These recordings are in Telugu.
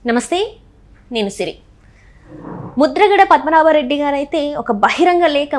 నమస్తే, నేను సిరి. ముద్రగడ పద్మనాభరెడ్డి గారు అయితే ఒక బహిరంగ లేఖ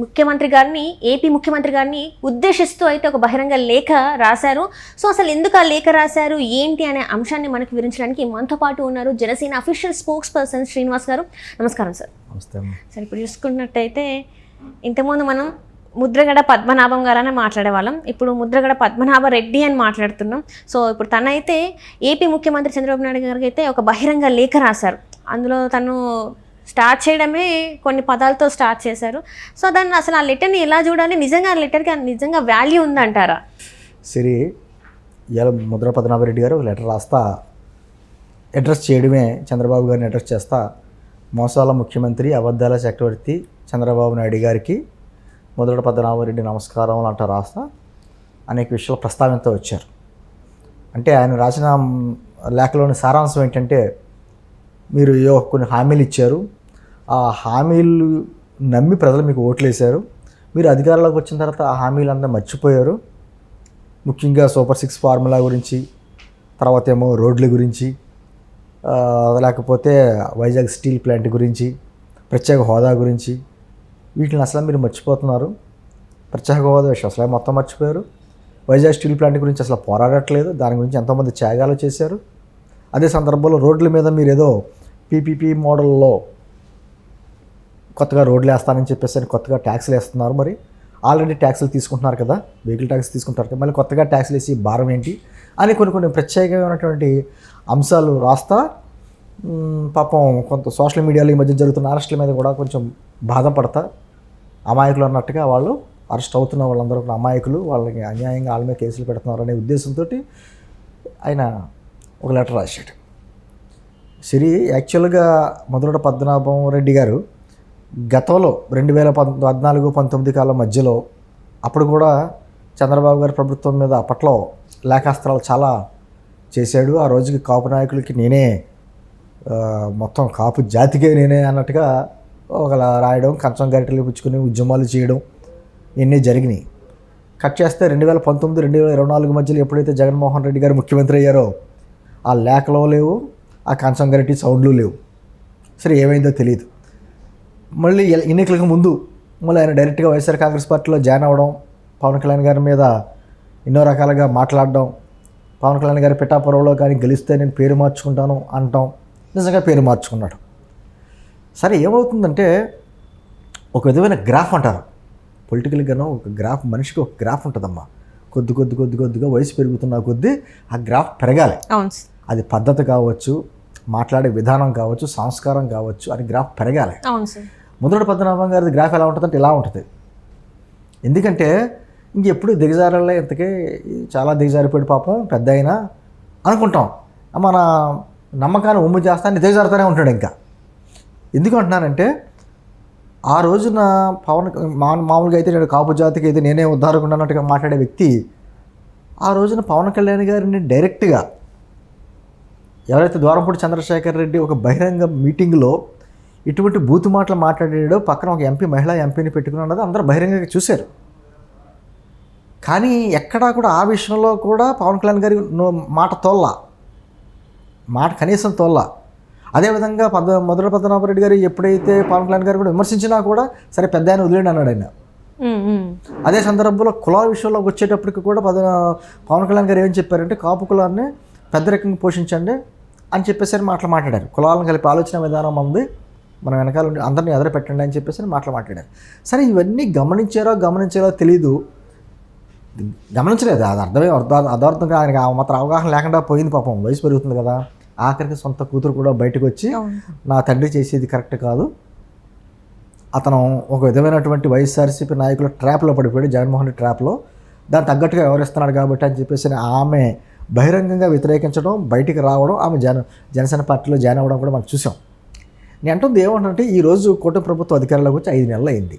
ముఖ్యమంత్రి గారిని, ఏపీ ముఖ్యమంత్రి గారిని ఉద్దేశిస్తూ అయితే ఒక బహిరంగ లేఖ రాశారు. సో అసలు ఎందుకు ఆ లేఖ రాశారు, ఏంటి అనే అంశాన్ని మనకు వివరించడానికి మనతో పాటు ఉన్నారు Janasena official spokes person Srinivas గారు. నమస్కారం సార్. నమస్తే. సార్, ఇప్పుడు చూసుకున్నట్టయితే ఇంతకుముందు మనం ముద్రగడ పద్మనాభం గారు అని మాట్లాడేవాళ్ళం, ఇప్పుడు ముద్రగడ పద్మనాభరెడ్డి అని మాట్లాడుతున్నాం. సో ఇప్పుడు తనైతే ఏపీ ముఖ్యమంత్రి చంద్రబాబు నాయుడు గారికి అయితే ఒక బహిరంగ లేఖ రాశారు. అందులో తను స్టార్ట్ చేయడమే కొన్ని పదాలతో స్టార్ట్ చేశారు. సో దాన్ని అసలు ఆ లెటర్ని ఎలా చూడాలి, నిజంగా ఆ లెటర్కి నిజంగా వాల్యూ ఉందంటారా? సరే, ఇలా ముద్ర పద్మనాభరెడ్డి గారు ఒక లెటర్ రాస్తా, అడ్రస్ చేయడమే చంద్రబాబు గారిని అడ్రస్ చేస్తా, మోసాల ముఖ్యమంత్రి, అబద్ధాల చక్రవర్తి చంద్రబాబు నాయుడు గారికి ముద్రగడ పద్మనాభరెడ్డి నమస్కారం అంటూ రాస్తా అనేక విషయాలు ప్రస్తావనతో వచ్చారు. అంటే ఆయన రాసిన లేఖలోని సారాంశం ఏంటంటే, మీరు కొన్ని హామీలు ఇచ్చారు, ఆ హామీలు నమ్మి ప్రజలు మీకు ఓట్లు వేశారు, మీరు అధికారంలోకి వచ్చిన తర్వాత ఆ హామీలంతా మర్చిపోయారు. ముఖ్యంగా సూపర్ 6 ఫార్ములా గురించి, తర్వాత ఏమో రోడ్ల గురించి, లేకపోతే వైజాగ్ స్టీల్ ప్లాంట్ గురించి, ప్రత్యేక హోదా గురించి, వీటిని అసలు మీరు మర్చిపోతున్నారు. ప్రత్యేక హోదా విషయం అసలు మొత్తం మర్చిపోయారు. వైజాగ్ స్టీల్ ప్లాంట్ గురించి అసలు పోరాడట్లేదు, దాని గురించి ఎంతోమంది త్యాగాలు చేశారు. అదే సందర్భంలో రోడ్ల మీద మీరు ఏదో పీపీపీ మోడల్లో కొత్తగా రోడ్లు వేస్తానని చెప్పేసి కొత్తగా ట్యాక్స్లు వేస్తున్నారు. మరి ఆల్రెడీ ట్యాక్స్లు తీసుకుంటున్నారు కదా, వెహికల్ ట్యాక్స్ తీసుకుంటారు కదా, మళ్ళీ కొత్తగా ట్యాక్స్లు వేసి భారం ఏంటి అని కొన్ని ప్రత్యేకమైనటువంటి అంశాలు రాస్తా. పాపం కొంత సోషల్ మీడియాలో ఈ మధ్య జరుగుతున్న అరెస్టుల మీద కూడా కొంచెం బాధపడతా. అమాయకులు అన్నట్టుగా వాళ్ళు అరెస్ట్ అవుతున్న వాళ్ళందరూ కూడా అమాయకులు, వాళ్ళకి అన్యాయంగా వాళ్ళ మీద కేసులు పెడుతున్నారు అనే ఉద్దేశంతో ఆయన ఒక లెటర్ రాశాడు. సరే, యాక్చువల్గా ముద్రగడ పద్మనాభం రెడ్డి గారు గతంలో 2014-19 కాలం మధ్యలో అప్పుడు కూడా చంద్రబాబు గారి ప్రభుత్వం మీద అప్పట్లో లేఖాస్త్రాలు చాలా చేశాడు. ఆ రోజుకి కాపు నాయకులకి నేనే, మొత్తం కాపు జాతికే నేనే అన్నట్టుగా ఒకలా రాయడం, కంచం గరిటెలు పుచ్చుకుని ఉద్యమాలు చేయడం ఇవన్నీ జరిగినాయి. కట్ చేస్తే 2019-2024 మధ్యలో ఎప్పుడైతే జగన్మోహన్ రెడ్డి గారు ముఖ్యమంత్రి అయ్యారో ఆ లేఖలో లేవు, ఆ కంచం గరిటి సౌండ్లు లేవు. సరే, ఏమైందో తెలియదు. మళ్ళీ ఎన్నికలకు ముందు మళ్ళీ ఆయన డైరెక్ట్గా వైఎస్ఆర్ కాంగ్రెస్ పార్టీలో జాయిన్ అవ్వడం, పవన్ కళ్యాణ్ గారి మీద ఎన్నో రకాలుగా మాట్లాడడం, పవన్ కళ్యాణ్ గారి పిఠాపురంలో కానీ గెలిస్తే నేను పేరు మార్చుకుంటాను అంటాం. నిజంగా పేరు మార్చుకున్నాడు. సరే, ఏమవుతుందంటే ఒక విధమైన గ్రాఫ్ అంటారు పొలిటికల్గానో, ఒక గ్రాఫ్, మనిషికి ఒక గ్రాఫ్ ఉంటుందమ్మా. కొద్దిగా వయసు పెరుగుతున్న కొద్దీ ఆ గ్రాఫ్ పెరగాలి. అది పద్ధతి కావచ్చు, మాట్లాడే విధానం కావచ్చు, సంస్కారం కావచ్చు, అది గ్రాఫ్ పెరగాలి. ముద్రగడ పద్మనాభం గారి గ్రాఫ్ ఎలా ఉంటుందంటే ఇలా ఉంటుంది. ఎందుకంటే ఇంకెప్పుడు దిగజారాలే, ఇంతకే చాలా దిగజారిపోయాడు పాపం పెద్ద అయినా అనుకుంటాం. మన నమ్మకాన్ని ఉమ్ము చేస్తాను దిగజారుతూనే ఉంటాడు. ఇంకా ఎందుకు అంటున్నానంటే, ఆ రోజున మామూలుగా అయితే నేను కాపు జాతికి అయితే నేనే ఉద్ధారకుండా అన్నట్టుగా మాట్లాడే వ్యక్తి ఆ రోజున పవన్ కళ్యాణ్ గారిని డైరెక్ట్గా, ఎవరైతే ద్వారంపూడి చంద్రశేఖర్ రెడ్డి ఒక బహిరంగ మీటింగ్లో ఇటువంటి బూతు మాటలు మాట్లాడాడో, పక్కన ఒక ఎంపీ, మహిళా ఎంపీని పెట్టుకుని ఉన్నది అందరూ బహిరంగంగా చూశారు. కానీ ఎక్కడా కూడా ఆ విషయంలో కూడా పవన్ కళ్యాణ్ గారి మాట కనీసం తోల్లా. అదేవిధంగా ముద్రగడ పద్మనాభరెడ్డి గారు ఎప్పుడైతే పవన్ కళ్యాణ్ గారు కూడా విమర్శించినా కూడా సరే పెద్ద ఆయన వదిలేండి అన్నాడు ఆయన. అదే సందర్భంలో కులాల విషయంలో వచ్చేటప్పటికి కూడా పవన్ కళ్యాణ్ గారు ఏం చెప్పారంటే, కాపు కులాన్ని పెద్దరికంగా పోషించండి అని చెప్పేసరి మాట్లాడారు. కులాలను కలిపి ఆలోచన విధానం ఉంది, మనం వెనకాల అందరినీ ఎదురు పెట్టండి అని చెప్పేసి మాట్లాడారు. సరే, ఇవన్నీ గమనించారో తెలీదు, గమనించలేదు. అది అర్థంగా ఆయనకి మాత్రం అవగాహన లేకుండా పోయింది. పాపం వయసు పెరుగుతుంది కదా, ఆఖరికి సొంత కూతురు కూడా బయటకు వచ్చి నా తండ్రి చేసేది కరెక్ట్ కాదు, అతను ఒక విధమైనటువంటి వైఎస్ఆర్సీపీ నాయకుల ట్రాప్లో పడిపోయాడు, జగన్మోహన్ రెడ్డి ట్రాప్లో, దాన్ని తగ్గట్టుగా వ్యవహరిస్తున్నాడు కాబట్టి అని చెప్పేసి ఆమె బహిరంగంగా వ్యతిరేకించడం, బయటికి రావడం, ఆమె జనసేన పార్టీలో జాయిన్ అవ్వడం కూడా మనం చూసాం. నేను అంటుంది ఏమంటే, ఈరోజు కూటమి ప్రభుత్వం అధికారంలోకి వచ్చి 5 నెలలు అయింది.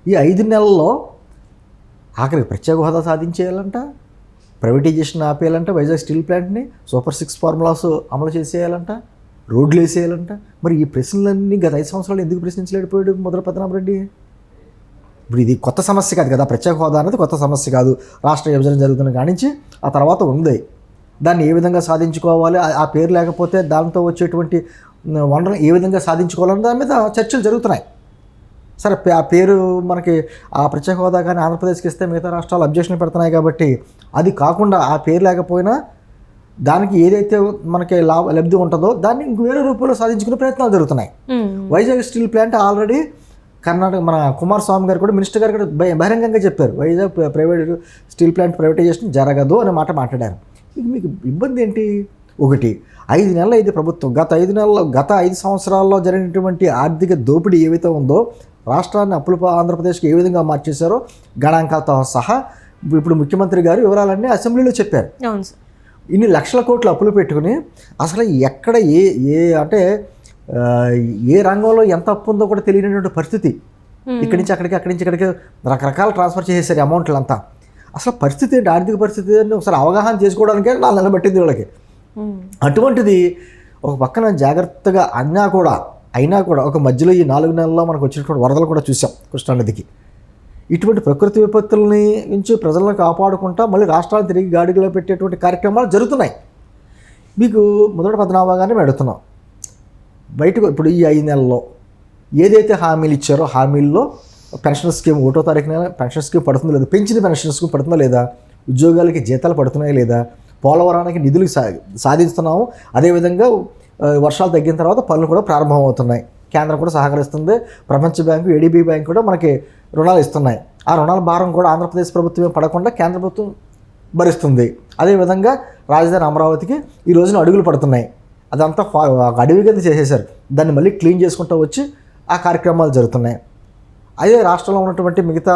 ఈ 5 నెలల్లో ఆఖరికి ప్రత్యేక హోదా సాధించేయాలంట, ప్రైవేటైజేషన్ ఆపేయాలంట, వైజాగ్ స్టీల్ ప్లాంట్ని, సూపర్ 6 ఫార్ములాస్ అమలు చేసేయాలంట, రోడ్లు వేసేయాలంట. మరి ఈ ప్రశ్నలన్నీ గత 5 సంవత్సరాలు ఎందుకు ప్రశ్నించలేకపోయాడు ముద్రగడ పద్మనాభరెడ్డి? ఇప్పుడు ఇది కొత్త సమస్య కాదు కదా, ప్రత్యేక హోదా అనేది కొత్త సమస్య కాదు. రాష్ట్ర విభజన జరుగుతున్న కానించి ఆ తర్వాత ఉంది. దాన్ని ఏ విధంగా సాధించుకోవాలి, ఆ పేరు లేకపోతే దాంతో వచ్చేటువంటి వనరులు ఏ విధంగా సాధించుకోవాలని దాని మీద చర్చలు జరుగుతున్నాయి. సరే ఆ పేరు మనకి ఆ ప్రత్యేక హోదా కానీ ఆంధ్రప్రదేశ్కి ఇస్తే మిగతా రాష్ట్రాలు అబ్జెక్షన్ పెడుతున్నాయి కాబట్టి అది కాకుండా ఆ పేరు లేకపోయినా దానికి ఏదైతే మనకి లబ్ధి ఉంటుందో దాన్ని ఇంక వేరే రూపంలో సాధించుకునే ప్రయత్నాలు జరుగుతున్నాయి. Vizag steel plant already Karnataka మన కుమారస్వామి గారు కూడా మినిస్టర్ గారు కూడా బహిరంగంగా చెప్పారు Vizag private steel plant privatization జరగదు అనే మాట మాట్లాడారు. మీకు ఇబ్బంది ఏంటి? ఒకటి 5 నెలలు అయితే ప్రభుత్వం గత 5 సంవత్సరాల్లో జరిగినటువంటి ఆర్థిక దోపిడీ ఏవైతే ఉందో రాష్ట్రాన్ని అప్పులు ఆంధ్రప్రదేశ్కి ఏ విధంగా మార్చేశారో గణాంకాలతో సహా ఇప్పుడు ముఖ్యమంత్రి గారు వివరాలన్నీ అసెంబ్లీలో చెప్పారు. ఇన్ని లక్షల కోట్లు అప్పులు పెట్టుకుని అసలు ఎక్కడ అంటే ఏ రంగంలో ఎంత అప్పు ఉందో కూడా తెలియనటువంటి పరిస్థితి. ఇక్కడి నుంచి అక్కడికి, అక్కడి నుంచి ఇక్కడికి రకరకాల ట్రాన్స్ఫర్ చేసేసారు అమౌంట్లు అంతా. అసలు పరిస్థితి ఏంటి, ఆర్థిక పరిస్థితి అని ఒకసారి అవగాహన చేసుకోవడానికే 4 నెలలు పట్టింది వీళ్ళకి. అటువంటిది ఒక పక్కన జాగ్రత్తగా అయినా కూడా ఒక మధ్యలో ఈ 4 నెలల్లో మనకు వచ్చినటువంటి వరదలు కూడా చూసాం కృష్ణానదికి. ఇటువంటి ప్రకృతి విపత్తులని నుంచి ప్రజలను కాపాడుకుంటా మళ్ళీ రాష్ట్రాలు తిరిగి గాడిలో పెట్టేటువంటి కార్యక్రమాలు జరుగుతున్నాయి. మీకు మొదటి పద్మనాభంగానే పెడుతున్నాం బయటకు. ఇప్పుడు ఈ 5 నెలల్లో ఏదైతే హామీలు ఇచ్చారో హామీల్లో పెన్షన్ స్కీమ్ 1వ తారీఖున పెన్షన్ స్కీమ్ పడుతుందో లేదా, పెంచిన పెన్షన్ స్కీమ్ పడుతుందా లేదా, ఉద్యోగాలకి జీతాలు పడుతున్నాయా లేదా, పోలవరానికి నిధులు సాధిస్తున్నాము, అదేవిధంగా వర్షాలు తగ్గిన తర్వాత పనులు కూడా ప్రారంభమవుతున్నాయి. కేంద్రం కూడా సహకరిస్తుంది, ప్రపంచ బ్యాంకు ఏడీబీ బ్యాంకు కూడా మనకి రుణాలు ఇస్తున్నాయి. ఆ రుణాల భారం కూడా ఆంధ్రప్రదేశ్ ప్రభుత్వమే పడకుండా కేంద్ర ప్రభుత్వం భరిస్తుంది. అదేవిధంగా రాజధాని అమరావతికి ఈ రోజున అడుగులు పడుతున్నాయి. అదంతా అడవి కింద చేసేసారు, దాన్ని మళ్ళీ క్లీన్ చేసుకుంటూ వచ్చి ఆ కార్యక్రమాలు జరుగుతున్నాయి. అదే రాష్ట్రంలో ఉన్నటువంటి మిగతా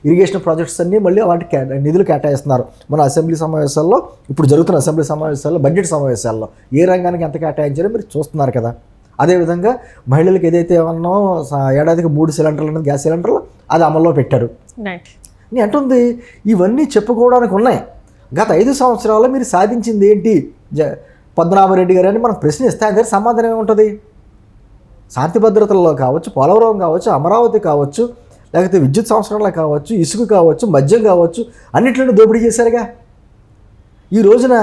ఇరిగేషన్ ప్రాజెక్ట్స్ అన్నీ మళ్ళీ వాటికి నిధులు కేటాయిస్తున్నారు. మన అసెంబ్లీ సమావేశాల్లో, ఇప్పుడు జరుగుతున్న అసెంబ్లీ సమావేశాల్లో, బడ్జెట్ సమావేశాల్లో ఏ రంగానికి ఎంత కేటాయించారో మీరు చూస్తున్నారు కదా. అదేవిధంగా మహిళలకు ఏదైతే ఏమన్నా ఏడాదికి 3 సిలిండర్లు అనేది గ్యాస్ సిలిండర్లు అది అమల్లో పెట్టారు. నేను అంటుంది ఇవన్నీ చెప్పుకోవడానికి ఉన్నాయి. గత 5 సంవత్సరాల్లో మీరు సాధించింది ఏంటి పద్మనాభరెడ్డి గారు అని మనం ప్రశ్న ఇస్తే ఆయన సమాధానం ఏముంటుంది? శాంతి భద్రతల్లో కావచ్చు, పోలవరం కావచ్చు, అమరావతి కావచ్చు, లేకపోతే విద్యుత్ సంస్కరణలు కావచ్చు, ఇసుక కావచ్చు, మద్యం కావచ్చు, అన్నింటిలో దోపిడీ చేశారుగా. ఈ రోజున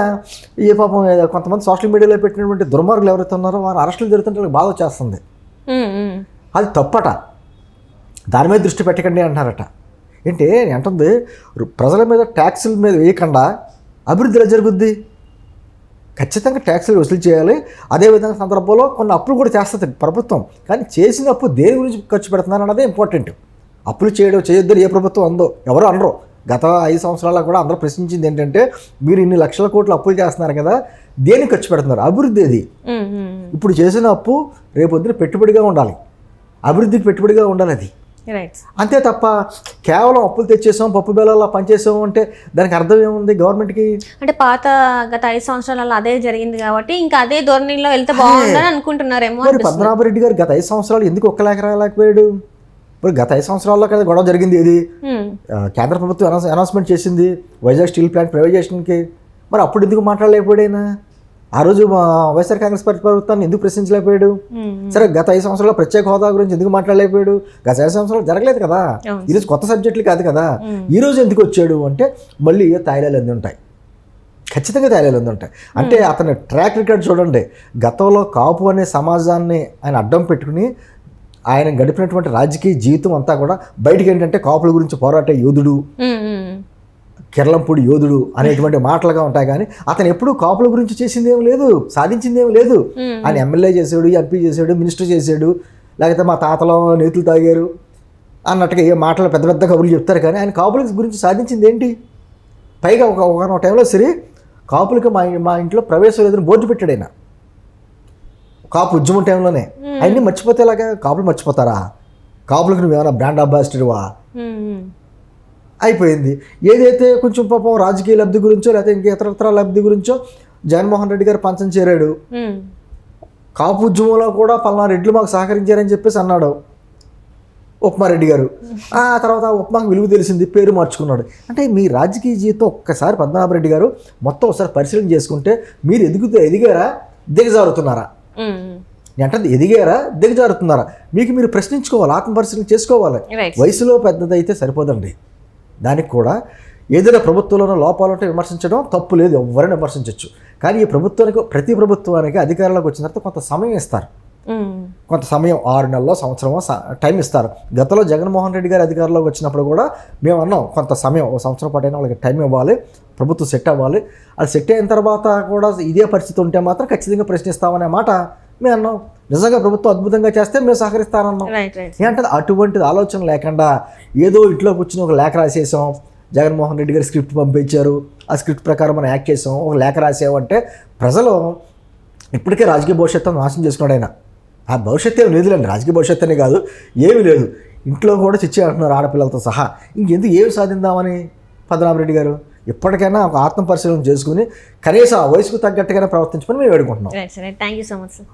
పాపం కొంతమంది సోషల్ మీడియాలో పెట్టినటువంటి దుర్మార్గులు ఎవరైతే ఉన్నారో వారు అరెస్టులు జరుగుతుంటే వాళ్ళకి బాధ వచ్చేస్తుంది. అది తప్పట, దాని మీద దృష్టి పెట్టకండి అంటున్నారట. ఏంటి అంటుంది, ప్రజల మీద ట్యాక్సుల మీద వేయకుండా అభివృద్ధి ఎలా జరుగుద్ది? ఖచ్చితంగా ట్యాక్సులు వసూలు చేయాలి. అదేవిధంగా సందర్భంలో కొన్ని అప్పులు కూడా చేస్తుంది ప్రభుత్వం, కానీ చేసిన అప్పు దేని గురించి ఖర్చు పెడుతున్నారు అన్నదే ఇంపార్టెంట్. అప్పులు చేయొద్దని ఏ ప్రభుత్వం అందో ఎవరో అనరు. గత 5 సంవత్సరాల్లో కూడా అందరూ ప్రశ్నించింది ఏంటంటే మీరు ఇన్ని లక్షల కోట్లు అప్పులు చేస్తున్నారు కదా, దేనికి ఖర్చు పెడుతున్నారు? అభివృద్ధి అది. ఇప్పుడు చేసిన అప్పు రేపొద్దున పెట్టుబడిగా ఉండాలి, అభివృద్ధికి పెట్టుబడిగా ఉండాలి అది. అంతే తప్ప కేవలం అప్పులు తెచ్చేసాం, పప్పు బెల్లాల్లో పనిచేసాం అంటే దానికి అర్థం ఏముంది గవర్నమెంట్కి? అంటే గత 5 సంవత్సరాలలో అదే జరిగింది కాబట్టి ఇంకా అదే ధోరణిలో వెళ్తే బాగుందని అనుకుంటున్నారేమో. మరి పద్మనాభరెడ్డి గారు గత 5 సంవత్సరాలు ఎందుకు ఒక్కలేకపోయాడు? ఇప్పుడు గత 5 సంవత్సరాల్లో కదా గొడవ జరిగింది. ఇది కేంద్ర ప్రభుత్వం అనౌన్స్మెంట్ చేసింది వైజాగ్ స్టీల్ ప్లాంట్ ప్రైవేటైజేషన్కి. మరి అప్పుడు ఎందుకు మాట్లాడలేకపోయాడైనా? ఆ రోజు వైఎస్ఆర్ కాంగ్రెస్ పార్టీ ప్రభుత్వాన్ని ఎందుకు ప్రశ్నించలేకపోయాడు? సరే గత 5 సంవత్సరాల్లో ప్రత్యేక హోదా గురించి ఎందుకు మాట్లాడలేకపోయాడు? గత 5 సంవత్సరాలు జరగలేదు కదా, ఈరోజు కొత్త సబ్జెక్టులు కాదు కదా. ఈరోజు ఎందుకు వచ్చాడు అంటే మళ్ళీ తాయిలాలు అంది ఉంటాయి, ఖచ్చితంగా తాయిలాలు అంది ఉంటాయి. అంటే అతని ట్రాక్ రికార్డ్ చూడండి. గతంలో కాపు అనే సమాజాన్ని ఆయన అడ్డం పెట్టుకుని ఆయన గడిపినటువంటి రాజకీయ జీవితం అంతా కూడా బయటికి ఏంటంటే కాపుల గురించి పోరాటే యోధుడు, కిర్లంపూడి యోధుడు అనేటువంటి మాటలుగా ఉంటాయి. కానీ అతను ఎప్పుడూ కాపుల గురించి చేసింది ఏం లేదు, సాధించింది ఏం లేదు. ఆయన ఎమ్మెల్యే చేసాడు, ఎంపీ చేసాడు, మినిస్టర్ చేసాడు, లేకపోతే మా తాతలో నేతులు తాగారు అన్నట్టుగా ఏ మాటలు పెద్ద పెద్ద కబుర్లు చెప్తారు. కానీ ఆయన కాపుల గురించి సాధించింది ఏంటి? పైగా ఒక టైంలో సరే కాపులకి మా ఇంట్లో ప్రవేశం లేదని బోర్డు పెట్టాడు ఆయన. కాపు ఉద్యమం టైంలోనే అవన్నీ మర్చిపోతే ఇలాగా కాపులు మర్చిపోతారా? కాపులకు నువ్వు ఏమైనా బ్రాండ్ అంబాసిడర్వా? అయిపోయింది. ఏదైతే కొంచెం పాపం రాజకీయ లబ్ధి గురించో లేకపోతే ఇంక ఇతరత్ర లబ్ధి గురించో జగన్మోహన్ రెడ్డి గారు పంచం చేరాడు. కాపు ఉద్యమంలో కూడా పలానా రెడ్లు మాకు సహకరించారని చెప్పేసి అన్నాడు ఉప్మారెడ్డి గారు. ఆ తర్వాత ఉప్మాకు విలువ తెలిసింది, పేరు మార్చుకున్నాడు. అంటే మీ రాజకీయ జీవితం ఒక్కసారి పద్మనాభరెడ్డి గారు మొత్తం ఒకసారి పరిశీలన చేసుకుంటే మీరు ఎదిగారా, దిగజారుతున్నారా? అంటే ఎదిగారా, దిగజారుతున్నారా? మీకు మీరు ప్రశ్నించుకోవాలి, ఆత్మపరిశీలన చేసుకోవాలి. వయసులో పెద్దదైతే సరిపోదండి. దానికి కూడా ఏదైనా ప్రభుత్వంలోనో లోపాలు ఉంటే విమర్శించడం తప్పు లేదు, ఎవరైనా విమర్శించవచ్చు. కానీ ఈ ప్రభుత్వానికి, ప్రతి ప్రభుత్వానికి అధికారంలోకి వచ్చిన తర్వాత కొంత సమయం ఇస్తారు. కొంత సమయం 6 నెలల్లో సంవత్సరమో టైం ఇస్తారు. గతంలో జగన్మోహన్ రెడ్డి గారు అధికారంలోకి వచ్చినప్పుడు కూడా మేము అన్నాం, కొంత సమయం, 1 సంవత్సరం పాటైనా వాళ్ళకి టైం ఇవ్వాలి, ప్రభుత్వం సెట్ అవ్వాలి. అది సెట్ అయిన తర్వాత కూడా ఇదే పరిస్థితి ఉంటే మాత్రం ఖచ్చితంగా ప్రశ్నిస్తామనే మాట మేము అన్నాం. నిజంగా ప్రభుత్వం అద్భుతంగా చేస్తే మేము సహకరిస్తానన్నాం. ఏంటంటే అటువంటిది ఆలోచన లేకుండా ఏదో ఇంట్లో కూర్చుని ఒక లేఖ రాసేసాం, జగన్మోహన్ రెడ్డి గారు స్క్రిప్ట్ పంపించారు, ఆ స్క్రిప్ట్ ప్రకారం మనం యాక్ట్ చేసాం, ఒక లేఖ రాసామంటే ప్రజలు ఇప్పటికే రాజకీయ భవిష్యత్తును నాశనం చేసుకున్నాడు ఆయన. ఆ భవిష్యత్తు ఏమి లేదులేండి, రాజకీయ భవిష్యత్తు అనే కాదు, ఏమీ లేదు. ఇంట్లో కూడా చిచ్చి అంటున్నారు ఆడపిల్లలతో సహా. ఇంకెందుకు ఏమి సాధిందామని పద్మనాభరెడ్డి గారు ఇప్పటికైనా ఒక ఆత్మ పరిశీలన చేసుకుని కనీసం ఆ వయసుకు తగ్గట్టుగానే ప్రవర్తించమని మేము వేడుకుంటున్నాం. Thank you so much sir.